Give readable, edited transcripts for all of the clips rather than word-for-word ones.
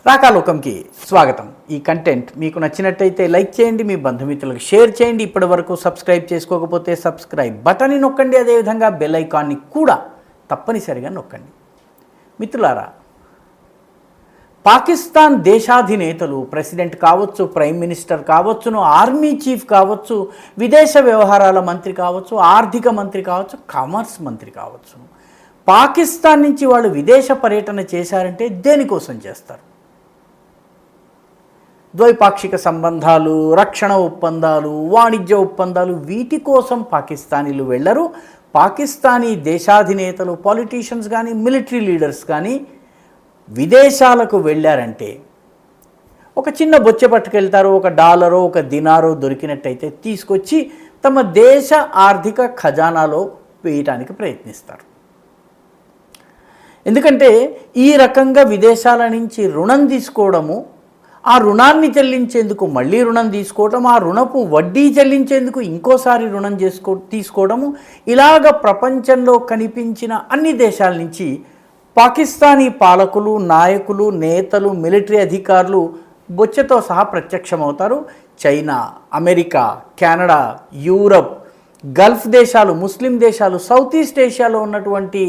రాకాలోకంకి స్వాగతం. ఈ కంటెంట్ మీకు నచ్చినట్టయితే లైక్ చేయండి, మీ బంధుమిత్రులకు షేర్ చేయండి. ఇప్పటివరకు సబ్స్క్రైబ్ చేసుకోకపోతే సబ్స్క్రైబ్ బటన్ని నొక్కండి, అదేవిధంగా బెల్ ఐకాన్ని కూడా తప్పనిసరిగా నొక్కండి. మిత్రులారా, పాకిస్తాన్ దేశాధినేతలు, ప్రెసిడెంట్ కావచ్చు, ప్రైమ్ మినిస్టర్ కావచ్చును, ఆర్మీ చీఫ్ కావచ్చు, విదేశ వ్యవహారాల మంత్రి కావచ్చు, ఆర్థిక మంత్రి కావచ్చు, కామర్స్ మంత్రి కావచ్చు, పాకిస్తాన్ నుంచి వాళ్ళు విదేశ పర్యటన చేశారంటే దేనికోసం చేస్తారు? ద్వైపాక్షిక సంబంధాలు, రక్షణ ఒప్పందాలు, వాణిజ్య ఒప్పందాలు, వీటి కోసం పాకిస్తానీలు వెళ్ళరు. పాకిస్తానీ దేశాధినేతలు, పాలిటీషియన్స్ కానీ, మిలిటరీ లీడర్స్ కానీ విదేశాలకు వెళ్ళారంటే ఒక చిన్న బొచ్చె పట్టుకెళ్తారు. ఒక డాలరో ఒక దినారో దొరికినట్టయితే తీసుకొచ్చి తమ దేశ ఆర్థిక ఖజానాలో వేయటానికి ప్రయత్నిస్తారు. ఎందుకంటే ఈ రకంగా విదేశాల నుంచి రుణం తీసుకోవడము, ఆ రుణాన్ని చెల్లించేందుకు మళ్ళీ రుణం తీసుకోవడం, ఆ రుణపు వడ్డీ చెల్లించేందుకు ఇంకోసారి రుణం తీసుకోవడము, ఇలాగ ప్రపంచంలో కనిపించిన అన్ని దేశాల నుంచి పాకిస్తానీ పాలకులు, నాయకులు, నేతలు, మిలిటరీ అధికారులు బొచ్చెతో సహా ప్రత్యక్షమవుతారు. China, America, Canada, Europe, Gulf దేశాలు, ముస్లిం దేశాలు, సౌత్ ఈస్ట్ ఏషియాలో ఉన్నటువంటి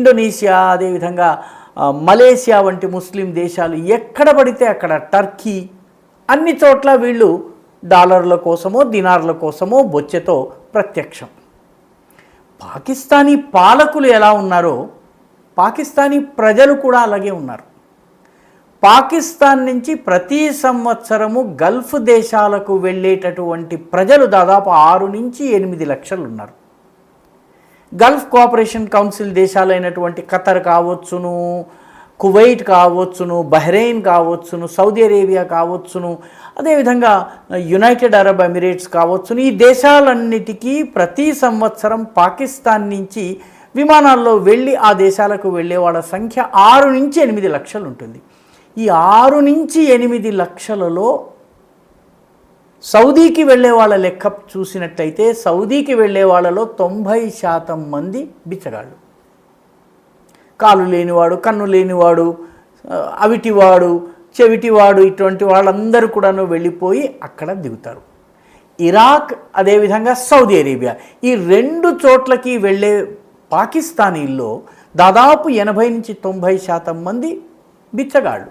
ఇండోనేషియా, అదేవిధంగా మలేసియా వంటి ముస్లిం దేశాలు, ఎక్కడ పడితే అక్కడ, టర్కీ, అన్ని చోట్ల వీళ్ళు డాలర్ల కోసమో దినార్ల కోసమో బొచ్చెతో ప్రత్యక్షం. పాకిస్తానీ పాలకులు ఎలా ఉన్నారో పాకిస్తానీ ప్రజలు కూడా అలాగే ఉన్నారు. పాకిస్తాన్ నుంచి ప్రతి సంవత్సరము గల్ఫ్ దేశాలకు వెళ్ళేటటువంటి ప్రజలు దాదాపు 6 నుంచి 8 లక్షలు ఉన్నారు. గల్ఫ్ కోఆపరేషన్ కౌన్సిల్ దేశాలైనటువంటి ఖతర్ కావచ్చును, కువైట్ కావచ్చును, బహ్రెయిన్ కావచ్చును, సౌదీ అరేబియా కావచ్చును, అదేవిధంగా యునైటెడ్ అరబ్ ఎమిరేట్స్ కావచ్చును, ఈ దేశాలన్నిటికీ ప్రతి సంవత్సరం పాకిస్తాన్ నుంచి విమానాల్లో వెళ్ళి ఆ దేశాలకు వెళ్ళే వాళ్ళ సంఖ్య 6 నుంచి 8 లక్షలు ఉంటుంది. ఈ 6 నుంచి 8 లక్షలలో సౌదీకి వెళ్ళే వాళ్ళ లెక్క చూసినట్టయితే సౌదీకి వెళ్ళే వాళ్ళలో 90% మంది బిచ్చగాళ్ళు. కాలు లేనివాడు, కన్ను లేనివాడు, అవిటివాడు, చెవిటివాడు, ఇటువంటి వాళ్ళందరూ కూడాను వెళ్ళిపోయి అక్కడ దిగుతారు. ఇరాక్, అదేవిధంగా సౌదీ అరేబియా, ఈ 2 చోట్లకి వెళ్ళే పాకిస్తానీల్లో దాదాపు 80 నుంచి 90% మంది బిచ్చగాళ్ళు.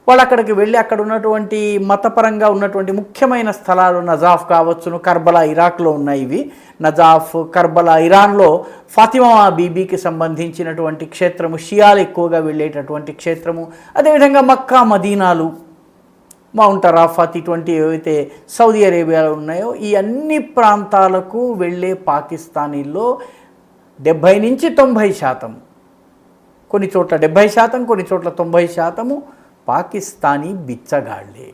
వాళ్ళు అక్కడికి వెళ్ళి అక్కడ ఉన్నటువంటి మతపరంగా ఉన్నటువంటి ముఖ్యమైన స్థలాలు, నజాఫ్ కావచ్చును, కర్బలా ఇరాక్లో ఉన్నాయి. ఇవి నజాఫ్, కర్బలా, ఇరాన్లో ఫాతిమా బీబీకి సంబంధించినటువంటి క్షేత్రము, షియాలు ఎక్కువగా వెళ్ళేటటువంటి క్షేత్రము, అదేవిధంగా మక్కా, మదీనాలు, మౌంట్ అరాఫాత్, ఇటువంటి ఏవైతే సౌదీ అరేబియాలో ఉన్నాయో ఈ అన్ని ప్రాంతాలకు వెళ్ళే పాకిస్తానీల్లో 70 నుంచి 90%, కొన్ని చోట్ల 70%, కొన్ని చోట్ల 90% పాకిస్తానీ బిచ్చగాళ్ళే.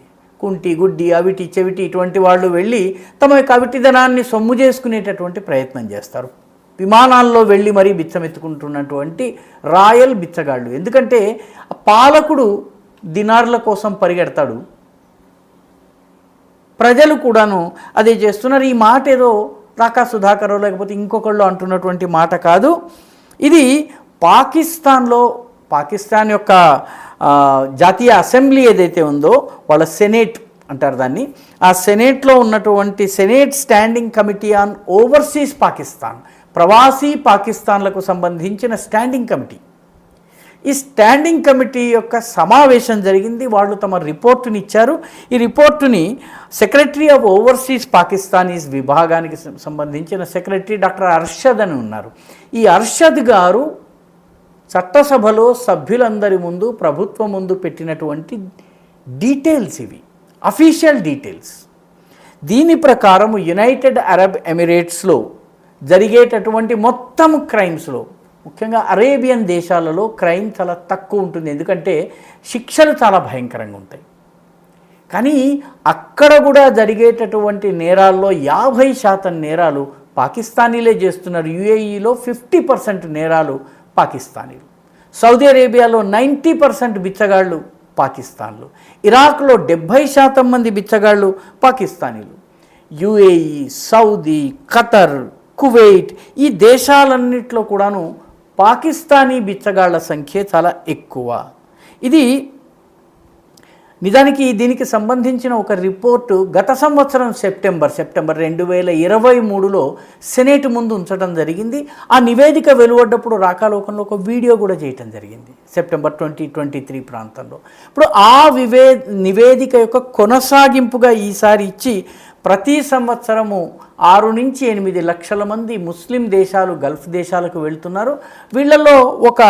కుంటి, గుడ్డి, అవిటి, చెవిటి ఇటువంటి వాళ్ళు వెళ్ళి తమ యొక్క అవిటిదనాన్ని సొమ్ము చేసుకునేటటువంటి ప్రయత్నం చేస్తారు. విమానాల్లో వెళ్ళి మరీ బిచ్చమెత్తుకుంటున్నటువంటి రాయల్ బిచ్చగాళ్ళు. ఎందుకంటే పాలకుడు దినార్ల కోసం పరిగెడతాడు, ప్రజలు కూడాను అదే చేస్తున్నారు. ఈ మాట ఏదో రాకా సుధాకరో లేకపోతే ఇంకొకళ్ళు అంటున్నటువంటి మాట కాదు. ఇది పాకిస్తాన్ యొక్క జాతీయ అసెంబ్లీ ఏదైతే ఉందో, వాళ్ళ సెనేట్ అంటారు దాన్ని, ఆ సెనేట్లో ఉన్నటువంటి senate standing committee on overseas Pakistan, ప్రవాసీ పాకిస్తాన్లకు సంబంధించిన స్టాండింగ్ కమిటీ. ఈ స్టాండింగ్ కమిటీ యొక్క సమావేశం జరిగింది. వాళ్ళు తమ రిపోర్టుని ఇచ్చారు. ఈ రిపోర్టుని సెక్రటరీ ఆఫ్ ఓవర్సీస్ పాకిస్తానీస్ విభాగానికి సంబంధించిన సెక్రటరీ డాక్టర్ అర్షద్ అని ఉన్నారు. ఈ అర్షద్ గారు చట్టసభలో సభ్యులందరి ముందు, ప్రభుత్వం ముందు పెట్టినటువంటి డీటెయిల్స్ ఇవి, అఫీషియల్ డీటెయిల్స్. దీని ప్రకారం యునైటెడ్ అరబ్ ఎమిరేట్స్లో జరిగేటటువంటి మొత్తం క్రైమ్స్లో, ముఖ్యంగా అరేబియన్ దేశాలలో క్రైమ్ చాలా తక్కువ ఉంటుంది, ఎందుకంటే శిక్షలు చాలా భయంకరంగా ఉంటాయి. కానీ అక్కడ కూడా జరిగేటటువంటి నేరాల్లో 50% నేరాలు పాకిస్తానీలే చేస్తున్నారు. యుఏఈలో 50% నేరాలు పాకిస్తానీలు, సౌదీ అరేబియాలో 90% బిచ్చగాళ్ళు పాకిస్తాన్లు, ఇరాక్లో 70% మంది బిచ్చగాళ్ళు పాకిస్తానీలు, యుఏఈ, సౌదీ, ఖతర్, కువైట్ ఈ దేశాలన్నిట్లో కూడాను పాకిస్తానీ బిచ్చగాళ్ల సంఖ్య చాలా ఎక్కువ. ఇది నిజానికి దీనికి సంబంధించిన ఒక రిపోర్టు గత సంవత్సరం సెప్టెంబర్ 2023లో సెనేట్ ముందు ఉంచడం జరిగింది. ఆ నివేదిక వెలువడ్డప్పుడు రాకాలోకంలో ఒక వీడియో కూడా చేయటం జరిగింది సెప్టెంబర్ 2023 ప్రాంతంలో. ఇప్పుడు ఆ నివేదిక యొక్క కొనసాగింపుగా ఈసారి ఇచ్చి ప్రతి సంవత్సరము 6 నుంచి 8 లక్షల మంది ముస్లిం దేశాలు గల్ఫ్ దేశాలకు వెళ్తున్నారు. వీళ్ళల్లో ఒక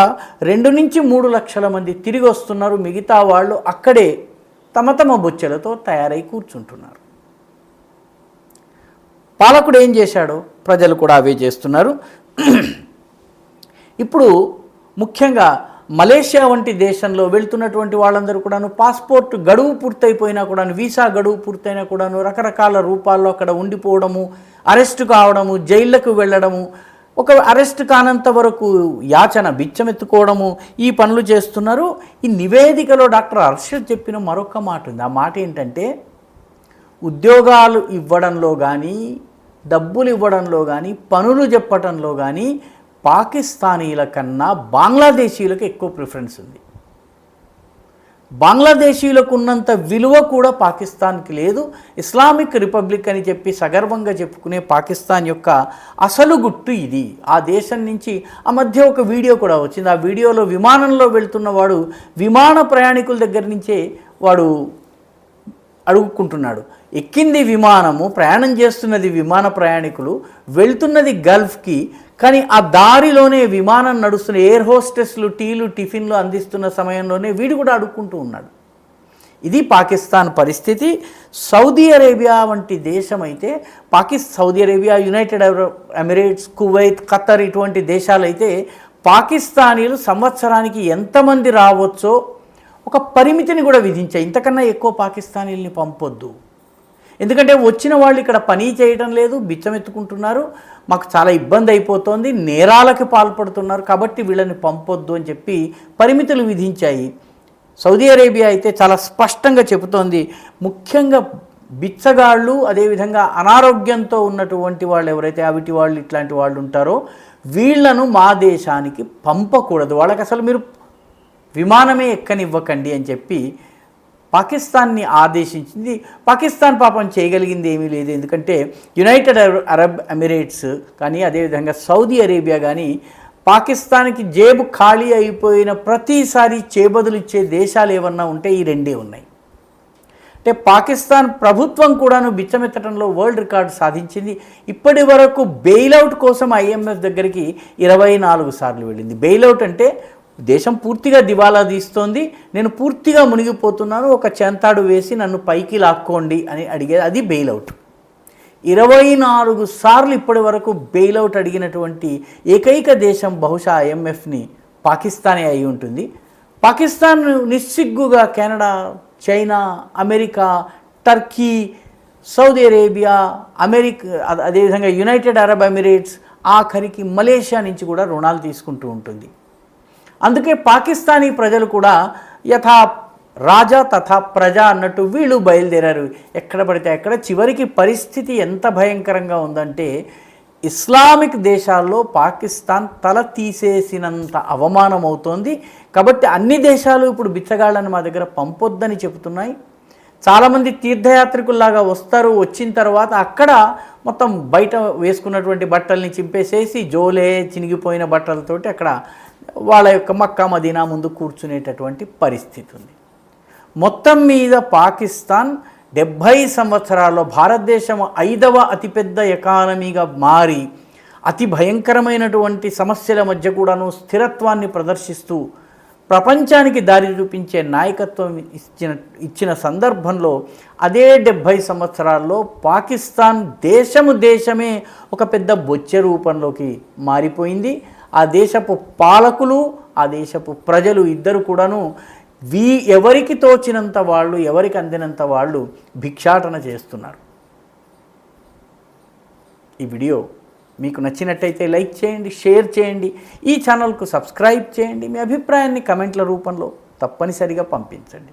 2 నుంచి 3 లక్షల మంది తిరిగి వస్తున్నారు. మిగతా వాళ్ళు అక్కడే తమ తమ బొచ్చెలతో తయారై కూర్చుంటున్నారు. పాలకుడు ఏం చేశాడో ప్రజలు కూడా అవే చేస్తున్నారు. ఇప్పుడు ముఖ్యంగా మలేషియా వంటి దేశంలో వెళ్తున్నటువంటి వాళ్ళందరూ కూడాను పాస్పోర్ట్ గడువు పూర్తయిపోయినా కూడాను, వీసా గడువు పూర్తయినా కూడాను రకరకాల రూపాల్లో అక్కడ ఉండిపోవడము, అరెస్టు కావడము, జైళ్లకు వెళ్ళడము, ఒక అరెస్ట్ కానంత వరకు యాచన బిచ్చమెత్తుకోవడము, ఈ పనులు చేస్తున్నారు. ఈ నివేదికలో డాక్టర్ అర్షద్ చెప్పిన మరొక మాట ఉంది. ఆ మాట ఏంటంటే, ఉద్యోగాలు ఇవ్వడంలో కానీ, డబ్బులు ఇవ్వడంలో కానీ, పనులు చెప్పడంలో కానీ పాకిస్తానీల కన్నా బంగ్లాదేశీయులకు ఎక్కువ ప్రిఫరెన్స్ ఉంది. బంగ్లాదేశీయులకు ఉన్నంత విలువ కూడా పాకిస్తాన్కి లేదు. ఇస్లామిక్ రిపబ్లిక్ అని చెప్పి సగర్వంగా చెప్పుకునే పాకిస్తాన్ యొక్క అసలు గుట్టు ఇది. ఆ దేశం నుంచి ఆ మధ్య ఒక వీడియో కూడా వచ్చింది. ఆ వీడియోలో విమానంలో వెళ్తున్నవాడు విమాన ప్రయాణికుల దగ్గర నుంచే వాడు అడుగుకుంటున్నాడు. ఎక్కింది విమానము, ప్రయాణం చేస్తున్నది విమాన ప్రయాణికులు, వెళ్తున్నది గల్ఫ్కి, కానీ ఆ దారిలోనే విమానం నడుస్తున్న ఎయిర్ హోస్టెస్లు టీలు టిఫిన్లు అందిస్తున్న సమయంలోనే వీడు కూడా అడుక్కుంటూ ఉన్నాడు. ఇది పాకిస్తాన్ పరిస్థితి. సౌదీ అరేబియా వంటి దేశం అయితే Saudi Arabia, United Arab Emirates, Kuwait, Qatar ఇటువంటి దేశాలైతే పాకిస్తానీలు సంవత్సరానికి ఎంతమంది రావచ్చో ఒక పరిమితిని కూడా విధించాయి. ఇంతకన్నా ఎక్కువ పాకిస్తానీల్ని పంపొద్దు, ఎందుకంటే వచ్చిన వాళ్ళు ఇక్కడ పని చేయడం లేదు, బిచ్చమెత్తుకుంటున్నారు, మాకు చాలా ఇబ్బంది అయిపోతుంది, నేరాలకు పాల్పడుతున్నారు, కాబట్టి వీళ్ళని పంపొద్దు అని చెప్పి పరిమితులు విధించాయి. సౌదీ అరేబియా అయితే చాలా స్పష్టంగా చెబుతోంది, ముఖ్యంగా బిచ్చగాళ్ళు, అదేవిధంగా అనారోగ్యంతో ఉన్నటువంటి వాళ్ళు ఎవరైతే అవిటి వాళ్ళు ఇట్లాంటి వాళ్ళు ఉంటారో వీళ్లను మా దేశానికి పంపకూడదు, వాళ్ళకి అసలు మీరు విమానమే ఎక్కనివ్వకండి అని చెప్పి పాకిస్తాన్ని ఆదేశించింది. పాకిస్తాన్ పాపం చేయగలిగింది ఏమీ లేదు, ఎందుకంటే యునైటెడ్ అరబ్ ఎమిరేట్స్ కానీ అదేవిధంగా సౌదీ అరేబియా కానీ పాకిస్తాన్కి జేబు ఖాళీ అయిపోయిన ప్రతిసారి చేబదులు ఇచ్చే దేశాలు ఏమన్నా ఉంటే ఈ రెండే ఉన్నాయి. అంటే పాకిస్తాన్ ప్రభుత్వం కూడాను బిచ్చమెత్తడంలో వరల్డ్ రికార్డు సాధించింది. ఇప్పటి వరకు బెయిలౌట్ కోసం IMF దగ్గరికి 24 సార్లు వెళ్ళింది. బెయిలౌట్ అంటే దేశం పూర్తిగా దివాలా తీస్తోంది, నేను పూర్తిగా మునిగిపోతున్నాను, ఒక చెంతాడు వేసి నన్ను పైకి లాక్కోండి అని అడిగేది, అది బెయిలౌట్. 24 సార్లు ఇప్పటి వరకు బెయిలౌట్ అడిగినటువంటి ఏకైక దేశం బహుశా IMFని పాకిస్తానే అయి ఉంటుంది. పాకిస్తాన్ నిస్సిగ్గుగా Canada, China, America, Turkey, Saudi Arabia, అదేవిధంగా యునైటెడ్ అరబ్ ఎమిరేట్స్, ఆఖరికి మలేషియా నుంచి కూడా రుణాలు తీసుకుంటూ ఉంటుంది. అందుకే పాకిస్తానీ ప్రజలు కూడా యథా రాజా తథా ప్రజ అన్నట్టు వీళ్ళు బయలుదేరారు. ఎక్కడ పడితే అక్కడ. చివరికి పరిస్థితి ఎంత భయంకరంగా ఉందంటే ఇస్లామిక్ దేశాల్లో పాకిస్తాన్ తల తీసేసినంత అవమానం అవుతోంది. కాబట్టి అన్ని దేశాలు ఇప్పుడు బిచ్చగాళ్ళని మా దగ్గర పంపొద్దని చెబుతున్నాయి. చాలామంది తీర్థయాత్రికుల్లాగా వస్తారు, వచ్చిన తర్వాత అక్కడ మొత్తం బయట వేసుకున్నటువంటి బట్టల్ని చింపేసేసి జోలే చినిగిపోయిన బట్టలతోటి అక్కడ వాళ్ళ యొక్క మక్కా మదీనా ముందు కూర్చునేటటువంటి పరిస్థితి ఉంది. మొత్తం మీద పాకిస్తాన్ 70 సంవత్సరాల్లో భారతదేశం 5వ అతిపెద్ద ఎకానమీగా మారి అతి భయంకరమైనటువంటి సమస్యల మధ్య కూడాను స్థిరత్వాన్ని ప్రదర్శిస్తూ ప్రపంచానికి దారి చూపించే నాయకత్వం ఇచ్చిన సందర్భంలో అదే 70 సంవత్సరాల్లో పాకిస్తాన్ దేశమే ఒక పెద్ద బొచ్చె రూపంలోకి మారిపోయింది. ఆ దేశపు పాలకులు, ఆ దేశపు ప్రజలు ఇద్దరు కూడాను ఎవరికి తోచినంత వాళ్ళు, ఎవరికి అందినంత వాళ్ళు భిక్షాటన చేస్తున్నారు. ఈ వీడియో మీకు నచ్చినట్టయితే లైక్ చేయండి, షేర్ చేయండి, ఈ ఛానల్కు సబ్స్క్రైబ్ చేయండి. మీ అభిప్రాయాన్ని కమెంట్ల రూపంలో తప్పనిసరిగా పంపించండి.